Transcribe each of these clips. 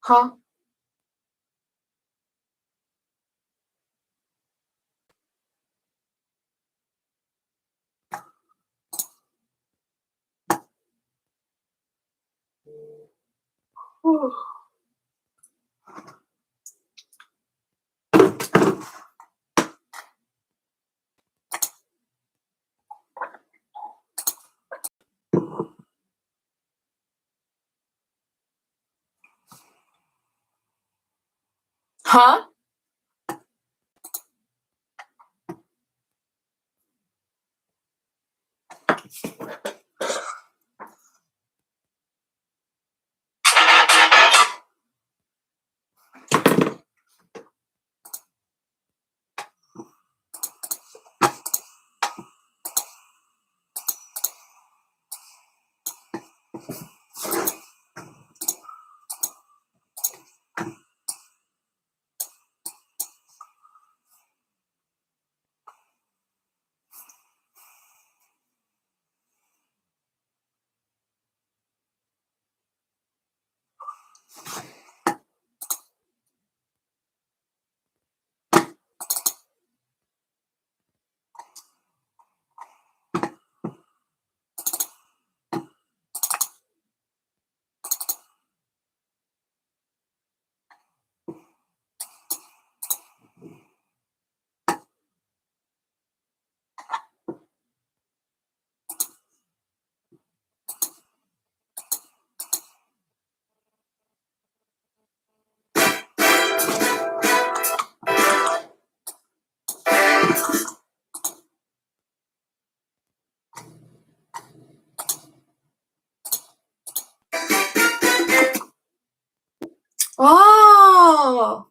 Huh? Huh? Oh.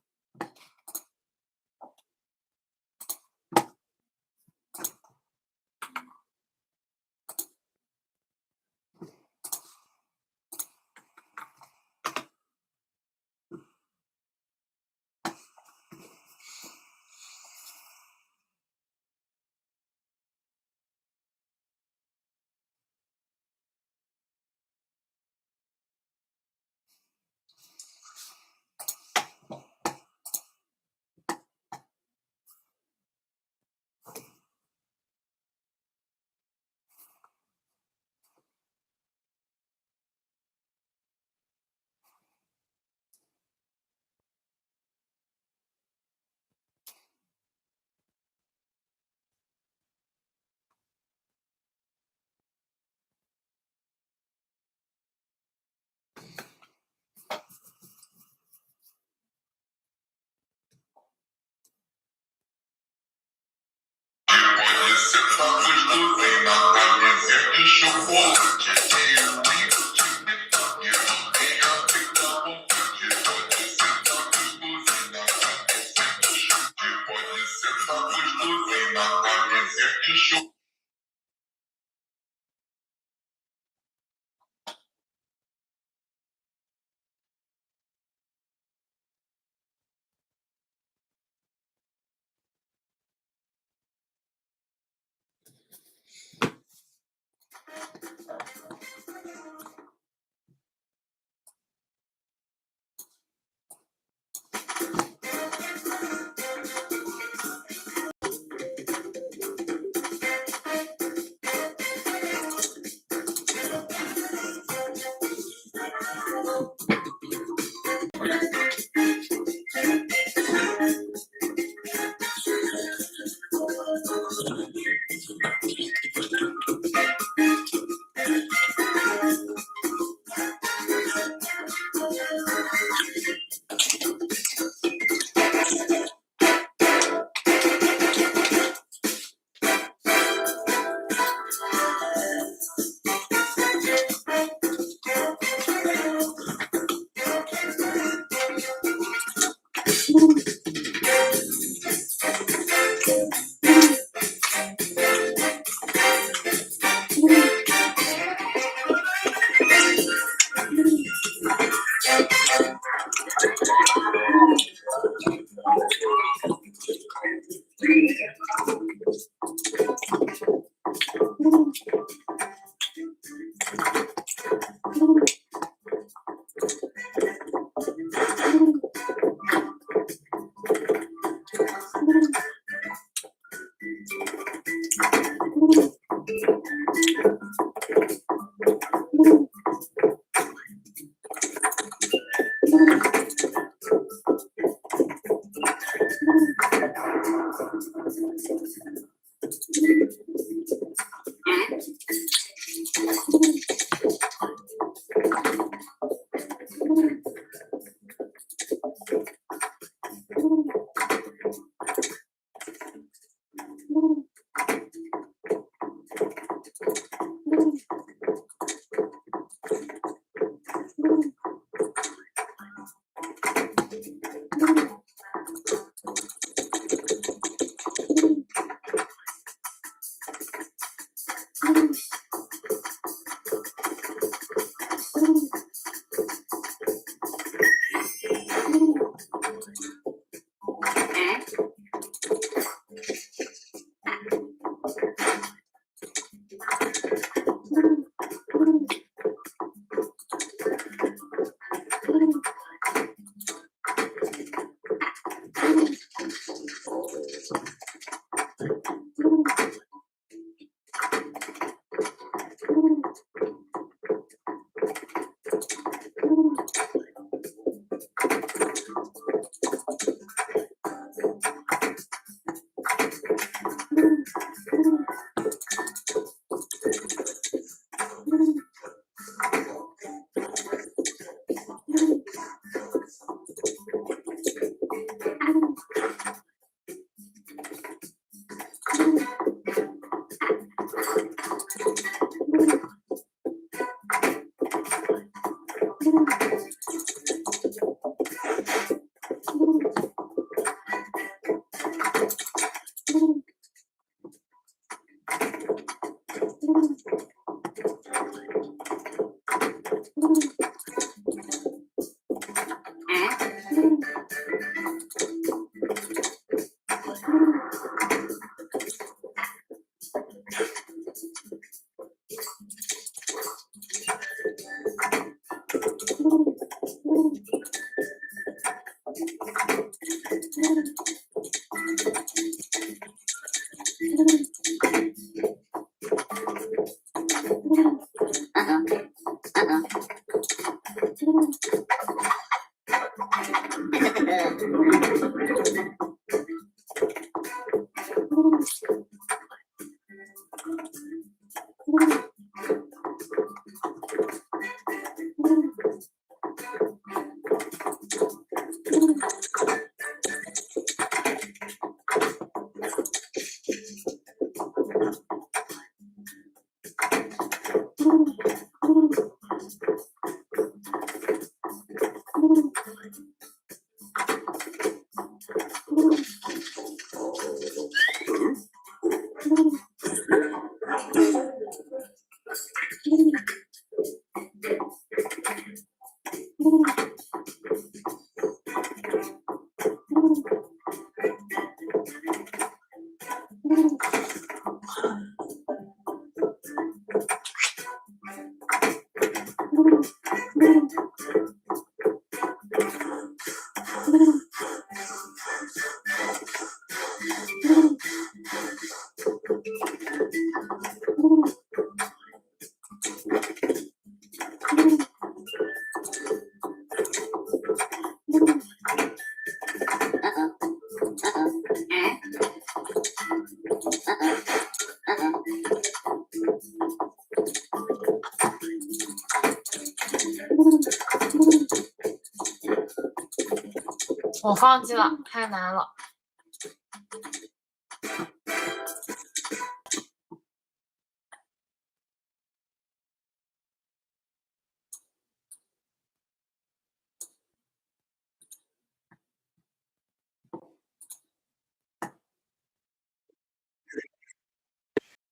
我放弃了，太难了。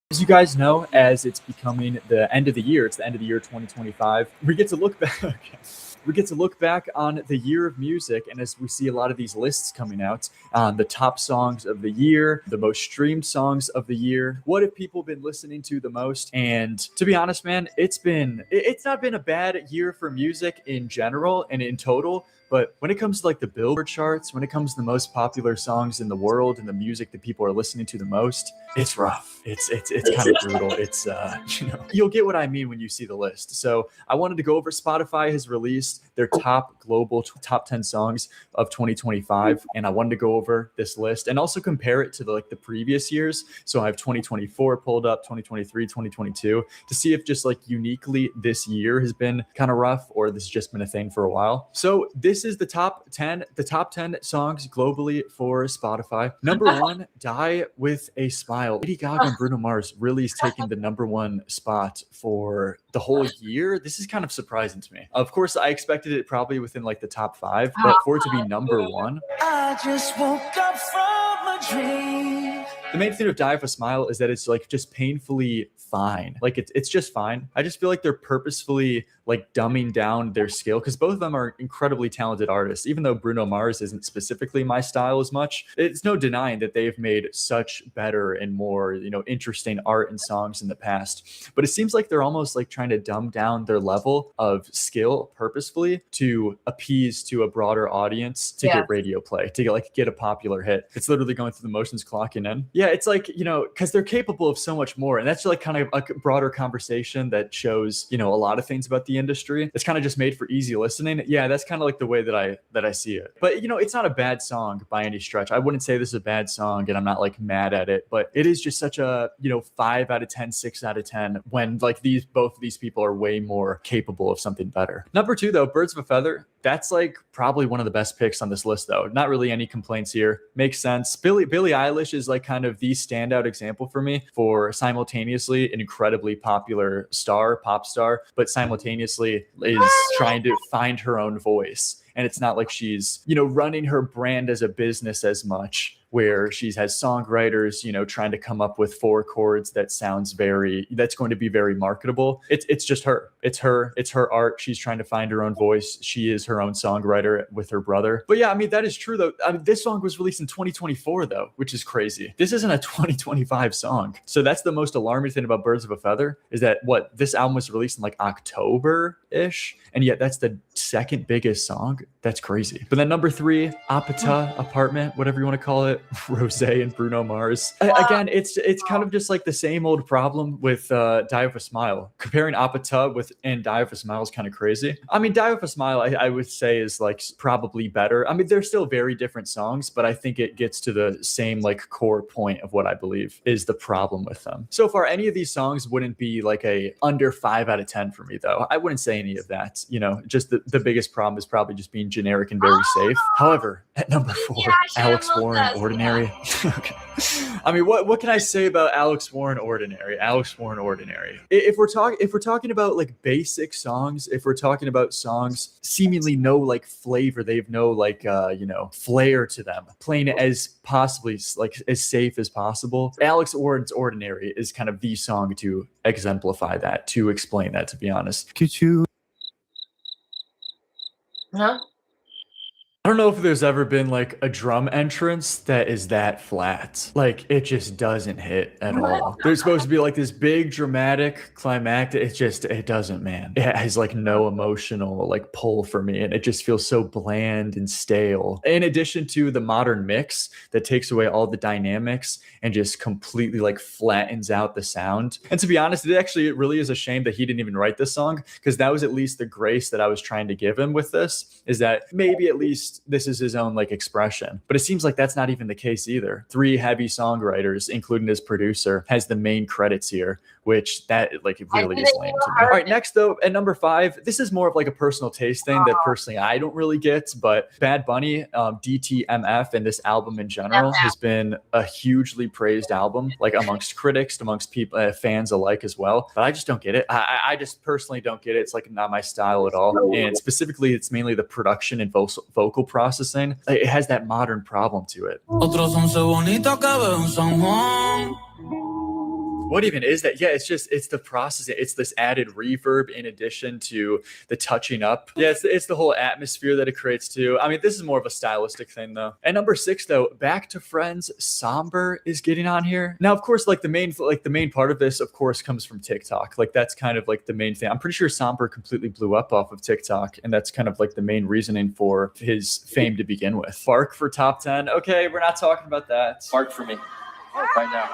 As you guys know, as it's becoming the end of the year, it's the end of the year 2025. We get to look back. We get to look back on the year of music, and as we see a lot of these lists coming out, the top songs of the year, the most streamed songs of the year, what have people been listening to the most? And to be honest, man, it's not been a bad year for music in general and in total. But when it comes to like the Billboard charts, when it comes to the most popular songs in the world and the music that people are listening to the most, it's rough. It's kind of brutal. It's you'll get what I mean when you see the list. So I wanted to go over. Spotify has released their top global top 10 songs of 2025, and I wanted to go over this list and also compare it to the previous years. So I have 2024 pulled up, 2023, 2022 to see if just like uniquely this year has been kind of rough or this has just been a thing for a while. So this is the top 10 songs globally for Spotify. Number 1, Die with a Smile. Lady Gaga and Bruno Mars really is taking the number 1 spot for the whole year. This is kind of surprising to me. Of course, I expected it probably within like the top 5, but for it to be number 1. I just woke up from a dream. The main thing with Die with a Smile is that it's like just painfully fine. Like it's just fine. I just feel like they're purposefully like dumbing down their skill because both of them are incredibly talented artists. Even though Bruno Mars isn't specifically my style as much, it's no denying that they've made such better and more, interesting art and songs in the past. But it seems like they're almost like trying to dumb down their level of skill purposefully to appease to a broader audience to get radio play, to get a popular hit. It's literally going through the motions, clocking in. Yeah, it's like, because they're capable of so much more. And that's like kind of a broader conversation that shows, a lot of things about the industry. It's kind of just made for easy listening. Yeah, that's kind of like the way that I see it. But, it's not a bad song by any stretch. I wouldn't say this is a bad song and I'm not like mad at it, but it is just such a, 5 out of 10, 6 out of 10 when like both of these people are way more capable of something better. Number 2, though, Birds of a Feather. That's like probably one of the best picks on this list, though. Not really any complaints here. Makes sense. Billie Billie Eilish is like kind of the standout example for me for simultaneously an incredibly popular pop star, but simultaneously is trying to find her own voice. And it's not like she's, running her brand as a business as much, where she has songwriters, trying to come up with 4 chords that's going to be very marketable. It's just her. It's her art. She's trying to find her own voice. She is her own songwriter with her brother. But yeah, I mean, that is true though. I mean, this song was released in 2024 though, which is crazy. This isn't a 2025 song. So that's the most alarming thing about Birds of a Feather, is that this album was released in like October-ish, and yet that's the second biggest song. That's crazy. But then number 3, Apata, Apartment, whatever you want to call it, Rosé and Bruno Mars. Again, it's kind of just like the same old problem with Die With a Smile. Comparing Apata and Die With a Smile is kind of crazy. I mean, Die With a Smile, I would say is like probably better. I mean, they're still very different songs, but I think it gets to the same like core point of what I believe is the problem with them. So far, any of these songs wouldn't be like a under 5 out of 10 for me though. I wouldn't say any of that. Just the biggest problem is probably just being generic and very safe. However, at number 4, Alex Warren, Ordinary. Okay. I mean, what can I say about Alex Warren, Ordinary? Alex Warren, Ordinary. If we're talking about like basic songs, if we're talking about songs seemingly no like flavor, they have no like flair to them, playing it as possibly like as safe as possible, Alex Warren's Ordinary is kind of the song to exemplify that, to explain that, to be honest. Could you? Huh? I don't know if there's ever been like a drum entrance that is that flat. Like it just doesn't hit at all. There's supposed to be like this big dramatic climactic. It doesn't, man. It has like no emotional like pull for me, and it just feels so bland and stale. In addition to the modern mix that takes away all the dynamics and just completely like flattens out the sound. And to be honest, it really is a shame that he didn't even write this song, because that was at least the grace that I was trying to give him with this, is that maybe at least this is his own like expression. But it seems like that's not even the case either. 3 heavy songwriters, including his producer, has the main credits here, which that like it really is lame to me. All right, next though, at number 5, this is more of like a personal taste thing that personally I don't really get, but Bad Bunny, DTMF, and this album in general has been a hugely praised album, like amongst critics, amongst people, fans alike as well. But I just don't get it. I just personally don't get it. It's like not my style at all. And specifically, it's mainly the production and vocal processing. It has that modern problem to it. What even is that? Yeah, it's the processing. It's this added reverb in addition to the touching up. Yeah, it's the whole atmosphere that it creates too. I mean, this is more of a stylistic thing though. At number 6 though, Back to Friends, Somber is getting on here. Now, of course, like the main part of this, of course, comes from TikTok. Like that's kind of like the main thing. I'm pretty sure Somber completely blew up off of TikTok, and that's kind of like the main reasoning for his fame to begin with. Bark for top 10. Okay, we're not talking about that. Bark for me right now.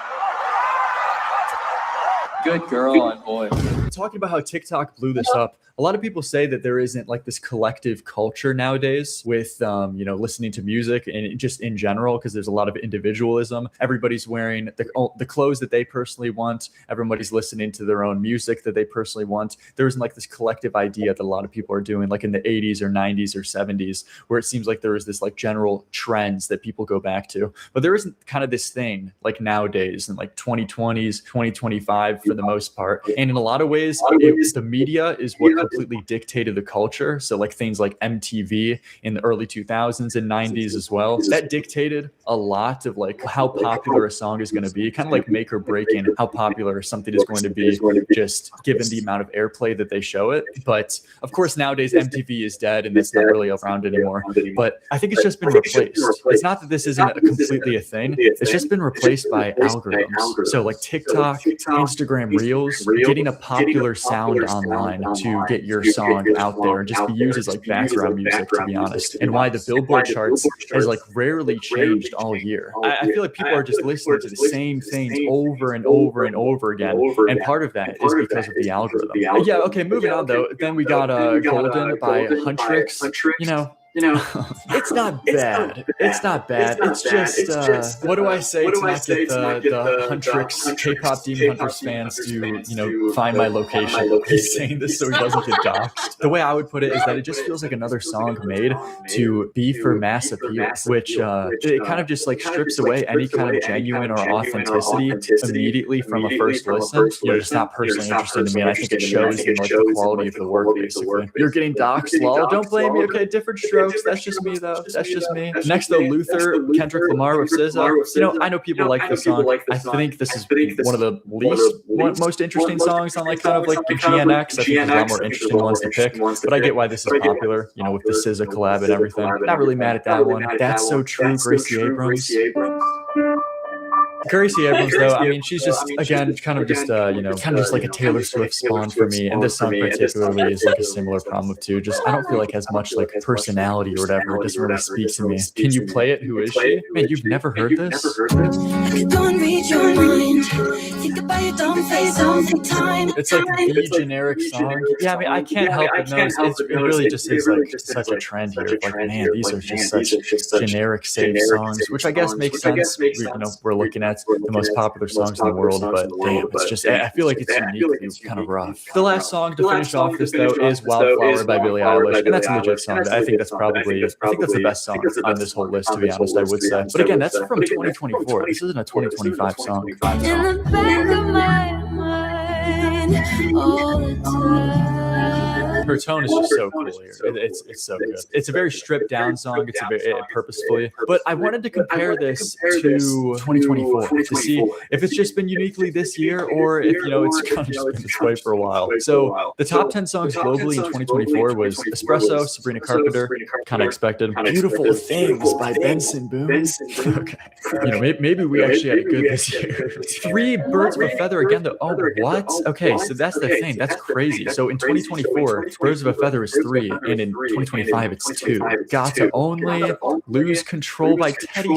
Good girl and boy. Talking about how TikTok blew this up, a lot of people say that there isn't like this collective culture nowadays with, listening to music and just in general, because there's a lot of individualism. Everybody's wearing the clothes that they personally want. Everybody's listening to their own music that they personally want. There isn't like this collective idea that a lot of people are doing like in the 80s or 90s or 70s, where it seems like there is this like general trends that people go back to. But there isn't kind of this thing like nowadays in like 2020s, 2025 for the most part. And in a lot of ways, the media is what completely dictated the culture. So like things like MTV in the early 2000s and 90s as well, that dictated a lot of like how popular a song is going to be, kind of like make or break in how popular something is going to be, just given the amount of airplay that they show it. But of course, nowadays MTV is dead and it's not really around anymore. But I think it's just been replaced. It's not that this isn't completely a thing. It's just been replaced by algorithms. So like TikTok, Instagram Reels, getting a popular sound online to get your song out there and just be used as like background music, to be honest. And why the Billboard charts has like rarely changed all year. I feel like people are just listening to the same things over and over and over again. And part of that is because of the algorithm. Yeah, okay, moving on though. Then we got Golden by Huntrix. It's not bad. It's not bad. It's just what do I say to not get the Huntrix K-pop Demon Hunters fans to find my location? He's saying this so he doesn't get doxxed. The way I would put it is that it just feels like another song made to be for mass appeal, which it kind of just like strips away any kind of genuine or authenticity immediately from a first listen. You're just not personally interested in me, and I think it shows in like the quality of the work. Basically, you're getting doxxed. Lol. Don't blame me. Okay, different strokes. That's just me though. That's just me. Next though, Luther, Kendrick Lamar with SZA. I know people like this song. I think this is one of the most interesting songs on like kind of like the GNX. I think there's a lot more interesting ones to pick, but I get why this is popular. With the SZA collab and everything. Not really mad at that one. That's so true. Gracie Abrams. Gracie Abrams, though, I mean, she's just, again, kind of just like a Taylor Swift spawn for me. And this song particularly is like a similar problem with too. Just, I don't feel like has much like personality or whatever. It doesn't really speak to me. Can you play it? Who is she? Man, you've never heard this? It's like the generic song. Yeah, I mean, I can't help but notice it really just is like such a trend here. Like, man, these are just such generic safe songs, which I guess makes sense. We're looking at the most popular songs in the world, but damn, it's just, I feel like it's uniquely kind of rough. The last song to finish off this, though, is Wildflower by Billie Eilish, and that's a legit song. I think that's the best song on this whole list, to be honest, I would say. But again, that's from 2024. This isn't a 2025 song. In the back of my mind, all the time. Her tone is just so cool here. It's so good. It's a very stripped down song. It's a very purposefully. But I wanted to compare this to 2024 to see if it's just been uniquely this year or if it's kind of just been this way for a while. So the top 10 songs globally in 2024 was Espresso, Sabrina Carpenter, kind of expected. Beautiful Things by Benson Boone. Okay. Maybe we actually had it good this year. 3 Birds of a Feather again though. Oh, what? Okay, so that's the thing. That's crazy. So in 2024, Birds of a Feather is 3, and in 2025 it's 2. Got to Only, Lose Control by Teddy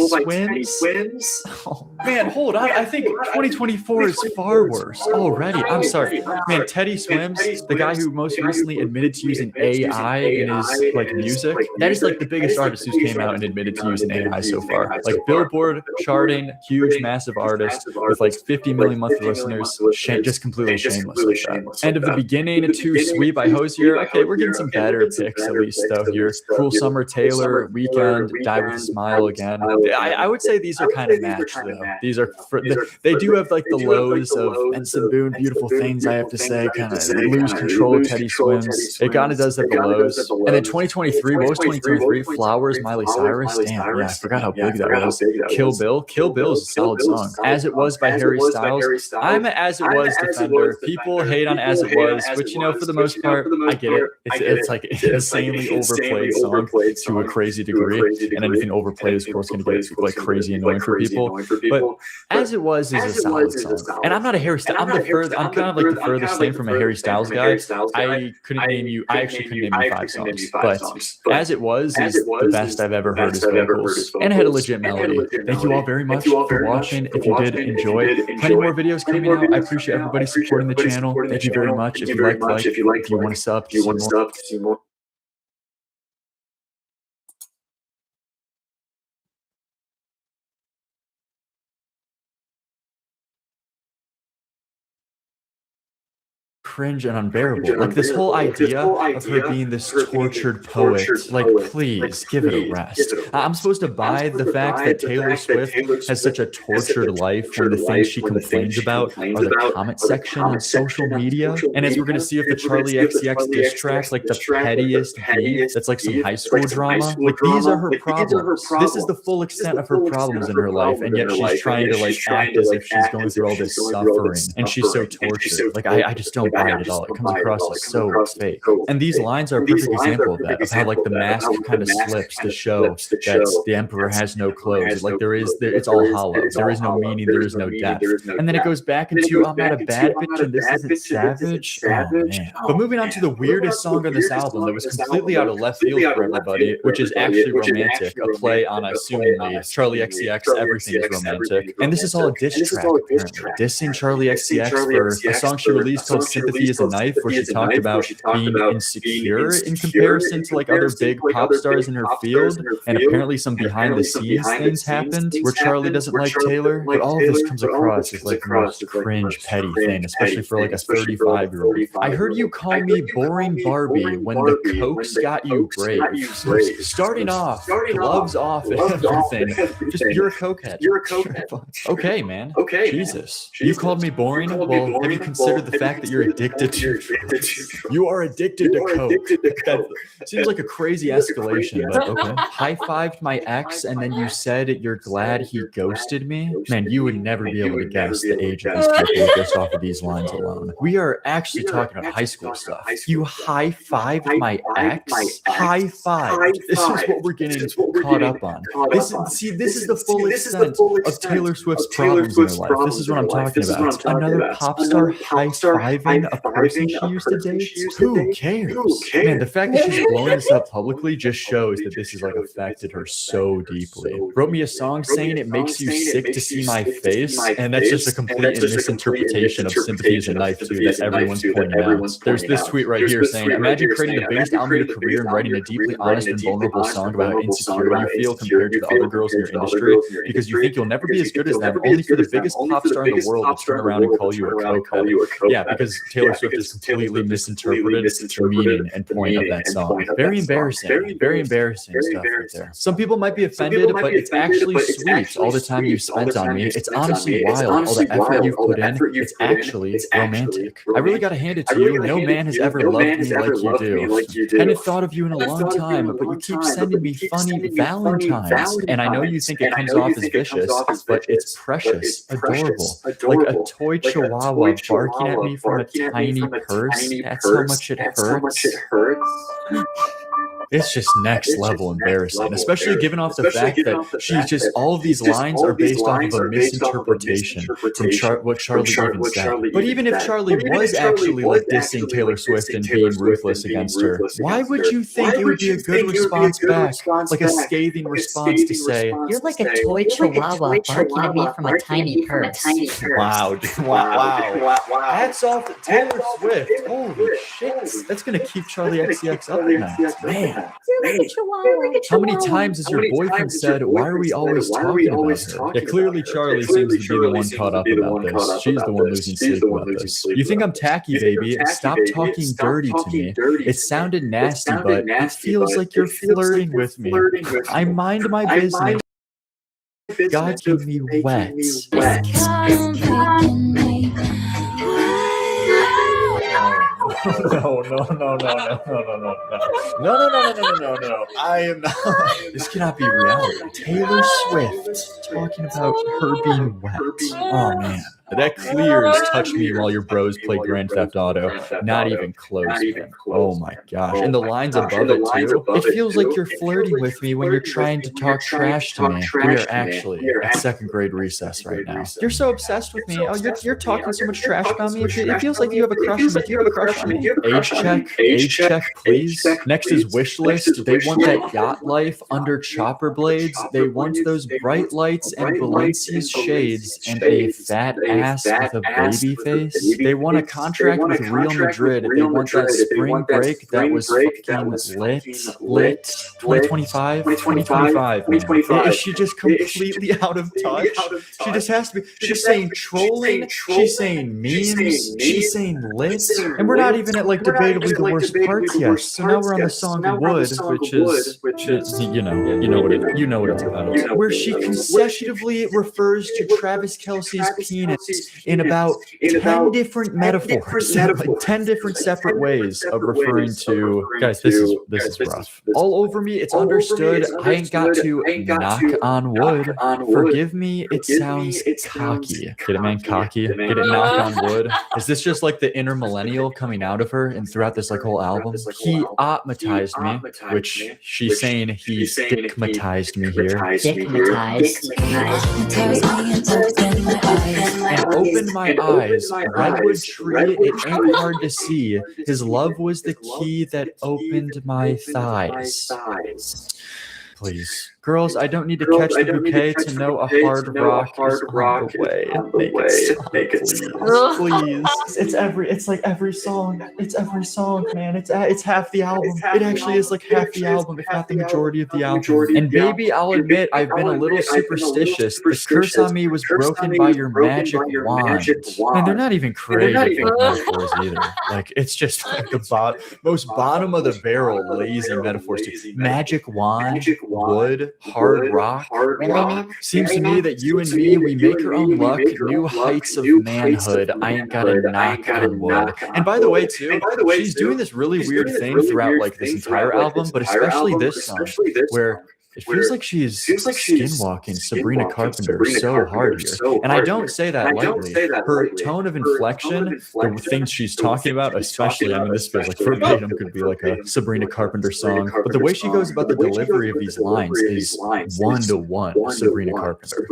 Swims. Oh, man, hold on. I think 2024 is far worse already. I'm sorry. Man, Teddy Swims, the guy who most recently admitted to using AI in his like music, that is like the biggest artist who's came out and admitted to using AI so far. Like Billboard charting, huge, massive artist with like 50 million monthly listeners, just completely shameless like that. End of the Beginning, Too Sweet by Hosier. Okay, we're getting some better picks at least though here. Cruel Summer, Taylor, Weekend, Die With a Smile again. I would say these are kind of matched though. These are they do have like the lows of Benson Boone, Beautiful Things. I have to say, kind of Lose Control, Teddy Swims. It kind of does have the lows. And then 2023, what was 2023? Flowers, Miley Cyrus. Damn, yeah, I forgot how big that was. Kill Bill. Kill Bill is a solid song. As It Was by Harry Styles. I'm an As It Was defender. People hate on As It Was, which for the most part, I get it. It's like an insanely overplayed song to a crazy degree, and anything overplayed is of course going to get like crazy annoying for people. But As It Was is a solid song, and I'm not a Harry Styles. I'm kind of like the furthest thing from a Harry Styles guy. I actually couldn't name you 5 songs, but As It Was is the best I've ever heard his vocals, and it had a legit melody. Thank you all very much for watching. If you did enjoy, plenty more videos coming out. I appreciate everybody supporting the channel. Thank you very much. If you like, if you want to sub, see more. Cringe and unbearable. Like this whole idea of her being this tortured poet. Like, please give it a rest. I'm supposed to buy the fact that Taylor Swift has such a tortured life when the things she complains about are the comment section on social media. And as we're going to see with the Charlie XCX diss track, like the pettiest beat, that's like some high school drama. Like these are her problems. This is the full extent of her problems in her life, and yet she's trying to like act as if she's going through all this suffering, and she's so tortured. Like I just don't buy it at all. It comes across as so fake. And these lines are a perfect example of that, of how like the mask kind of slips to show that the emperor has no clothes. Like it's all hollow. There is no meaning, there is no depth. And then it goes back into I'm not a bad bitch and this isn't savage. Oh man. But moving on to the weirdest song on this album that was completely out of left field for everybody, which is actually Romantic, a play on assumingly Charlie XCX, Everything is Romantic. And this is all a diss track apparently. Dissing Charlie XCX for a song she released called Sympathy Sympathy is a Knife, where she talked about being insecure in comparison to like other big pop stars in her field, and apparently some behind the scenes things happened where Charlie doesn't like Taylor, but all of this comes across as like the most cringe, petty thing, especially for like a 35-year-old. I heard you call me boring Barbie when the Cokes got you brave. Starting off, gloves off and everything. Just you're a cokehead. Okay, man. Jesus. You called me boring? Well, have you considered the fact that you're addicted to you are addicted to coke? That seems like a crazy escalation, but okay. High-fived my ex and then you said you're glad he ghosted me? Man, you would never be able to guess the age of these people just off of these lines alone. We are actually talking about high school stuff. You high-fived my ex? High-five. This is what we're getting caught up on. This is the full extent of Taylor Swift's problems in her life. This is what I'm talking about. Another pop star high-fiving a person she used to date? Who cares? Man, the fact that she's blowing this up publicly just shows that this has like affected her so deeply. Wrote me a song saying it makes you sick to see my face, and that's just a complete misinterpretation of Sympathy is a Knife too that everyone's pointing out. There's this tweet right here saying, imagine creating the biggest album of your career and writing a deeply honest and vulnerable song about how insecure you feel compared to the other girls in your industry because you think you'll never be as good as them, only for the biggest pop star in the world to turn around and call you a cokehead. Yeah, because Taylor Swift has completely misinterpreted the meaning and point of that song. Very embarrassing stuff right there. Some people might be offended, but it's actually sweet. All the time you spent on me, it's honestly wild. All the effort you've put in, it's actually romantic. I really gotta hand it to you. No man has ever loved me like you do. Hadn't thought of you in a long time, but you keep sending me funny Valentines. And I know you think it comes off as vicious, but it's precious, adorable. Like a toy chihuahua barking at me from a tiny purse. That's how much it hurts. It's just next level embarrassing, especially given off the fact that she's just all of these lines are based off of a misinterpretation from what Charlie even said. But even if Charlie was actually like dissing Taylor Swift and being ruthless against her, why would you think it would be a good response back, like a scathing response to say, "You're like a toy chihuahua barking at me from a tiny purse"? Wow. Hats off to Taylor Swift. Holy shit. That's going to keep Charlie XCX up at night. Man. How many times has your boyfriend said, why are we always talking about her? Yeah, clearly Charlie seems to be the one caught up about this. She's the one losing sleep about this. You think I'm tacky, baby? Stop talking dirty to me. It sounded nasty, but it feels like you're flirting with me. I mind my business. God keep me wet. No. I am not. This cannot be reality. Taylor Swift talking about her being wet. Oh, man. That clears touch me while your bros play Grand Theft Auto. Not even close, man. Oh my gosh. And the lines above it too. It feels like you're flirting with me when you're trying to talk trash to me. We are actually at second grade recess right now. You're so obsessed with me. Oh, you're talking so much trash about me. It feels like you have a crush on me. Do you have a crush on me? Age check, please. Next is wish list. They want that yacht life under chopper blades. They want those bright lights and Balencia's shades and a fat ass with a baby face. They want a contract with Real Madrid. They want that spring break that was fucking lit. 2025. Is she just completely out of touch? She just has to be. She's saying trolling. She's saying memes. She's saying lit. And we're not even at like debatably the worst parts yet. So now we're on the song Wood, which is you know what it's about. Where she consecutively refers to Travis Kelce's penis in about 10 different metaphors, like 10 different separate ways of referring to, guys, this is rough. All over me, it's understood. I ain't got to knock on wood. Forgive me, it sounds cocky. Get it, man? Cocky? Get it, knock on wood? Is this just like the inner millennial coming out of her and throughout this like whole album? He opmatized me, which she's saying he stigmatized me here. And opened my eyes, redwood tree, it ain't hard to see. His love was the key that opened my thighs. Please. Girls, I don't need to catch the bouquet to know a hard rock is on the way. Make it stop, please. It's like every song. It's every song, man. It's half the album. It actually is like half the album, if not the majority of the album. And baby, I'll admit I've been a little superstistitious. The curse on me was broken by your magic wand. And they're not even creative metaphors either. Like, it's just like the most bottom of the barrel lazy metaphors too. Magic wand, wood, hard rock. Seems to me that you and me, we make our own luck, new heights of manhood. I ain't got a knock on wood. And by the way, too, she's doing this really weird thing throughout like this entire album, but especially this song, where it feels like she's skinwalking Sabrina Carpenter so hard here. And I don't say that lightly. Her tone of inflection, the things she's talking about, especially, I mean, this feels like verbatim could be like a Sabrina Carpenter song. But the way she goes about the delivery of these lines is one-to-one Sabrina Carpenter.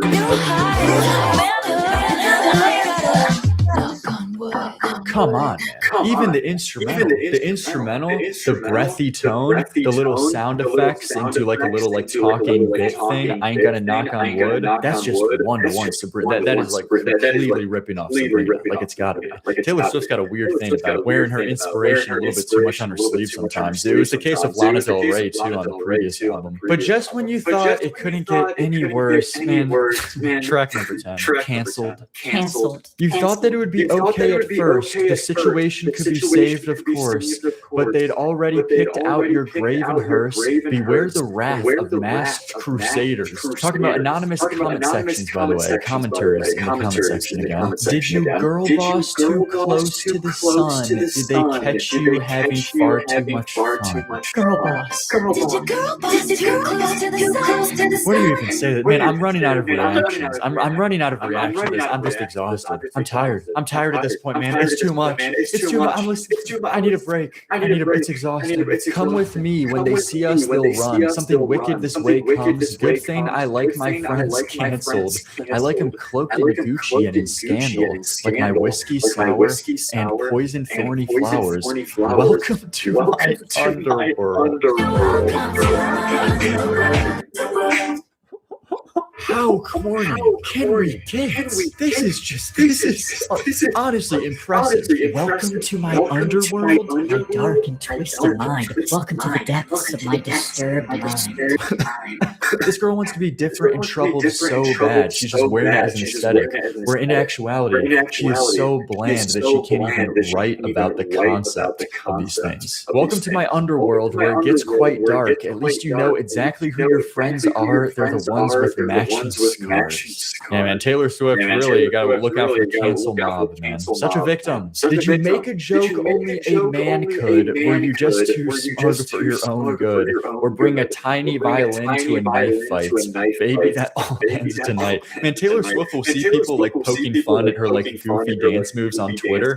Come on, man. Even the instrumental, the breathy tone, the little sound effects into like a little like talking bit thing. I ain't got a knock on wood. That's just one-to-one Sabrina. That is like completely ripping off Sabrina. Like it's gotta be. Taylor Swift's got a weird thing about wearing her inspiration a little bit too much on her sleeve sometimes. It was the case of Lana Del Rey too on the previous album. But just when you thought it couldn't get any worse, man, track number 10, canceled. You thought that it would be okay at first. The situation could be saved, of course, but they'd already picked out your graven hearse. Beware the wrath of masked crusaders. Talking about anonymous comment sections, by the way, commentaries in the comment section again. Did you girl boss too close to the sun? Did they catch you having far too much fun? Girl boss. Did you girl boss too close to the sun? What do you even say that? Man, I'm running out of reactions. I'm running out of reactions. I'm just exhausted. I'm tired. I'm tired at this point, man. It's too much. It's too much. I need a break. It's exhausting. Come with me. When they see us, they'll run. Something wicked this way comes. Good thing I like my friends canceled. I like them cloaked in Gucci and in scandal, like my whiskey sour and poison thorny flowers. Welcome to my underworld. How corny can we get? This is honestly impressive. Welcome to my underworld, my dark and twisted mind. Welcome to the depths of my disturbed mind. This girl wants to be different and troubled so bad. She's just wearing it as an aesthetic. Where in actuality, she is so bland that she can't even write about the concept of these things. Welcome to my underworld, where it gets quite dark. At least you know exactly who your friends are. They're the ones with matching scars. Yeah, man, Taylor Swift, really, you gotta look out for the cancel mob, man. Such a victim. Did you make a joke only a man could? Were you just too smart for your own good? Or bring a tiny violin to a knife fight? Baby, that all ends tonight. Man, Taylor Swift will see people like poking fun at her like goofy dance moves on Twitter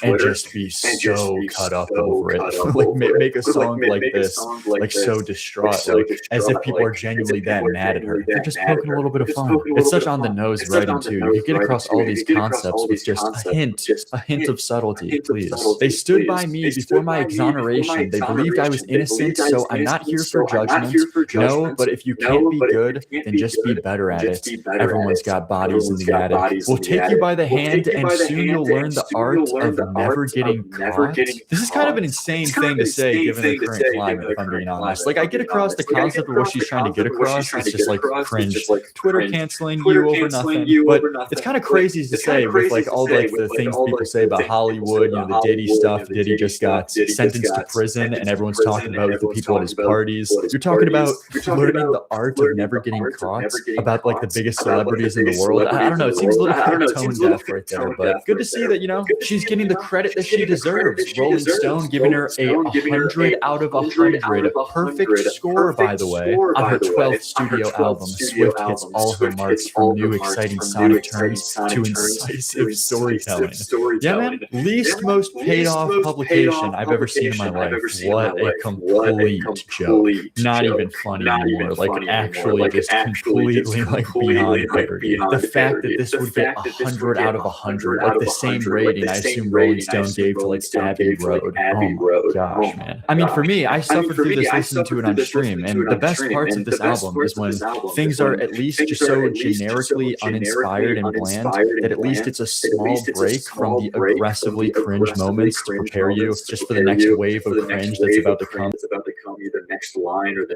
and just be so cut up over it. Like make a song like this, like so distraught, like as if people are genuinely that mad at her. They're just poking a little bit of fun. It's such on the nose writing too. You get across all these concepts with just a hint of subtlety, please. They stood by me before my exoneration. They believed I was innocent, so I'm not here for judgment. No, but if you can't be good, then just be better at it. Everyone's got bodies in the attic. We'll take you by the hand, and soon you'll learn the art of never getting caught. This is kind of an insane thing to say, given the current climate, if I'm being honest. Like, I get across the concept of what she's trying to get across. It's just like cringe. Twitter canceling you over nothing. But it's kind of crazy to say with like all like the things people say about Hollywood, you know, the Diddy stuff. Diddy just got sentenced to prison, and everyone's talking about the people at his parties. You're talking about learning the art of never getting caught, about like the biggest celebrities in the world. I don't know. It seems a little bit tone deaf right there, but good to see that, you know, she's getting the credit that she deserves. Rolling Stone giving her a 100 out of 100, a perfect score, by the way, on her 12th studio album, Swift Hits hits all her marks from new exciting sonic turns to incisive storytelling. Yeah, man, least most paid off publication I've ever seen in my life. What a complete joke. Not even funny anymore. Like actually just completely like beyond parody. The fact that this would get 100 out of 100, like the same rating I assume Rolling Stone gave to like Abbey Road. Oh my gosh, man. I mean, for me, I suffered through this listening to it on stream, and the best parts of this album is when things are at least just so generically uninspired and bland that at least it's a small break from the aggressively cringe moments to prepare you just for the next wave of cringe that's about to come. Either next line or the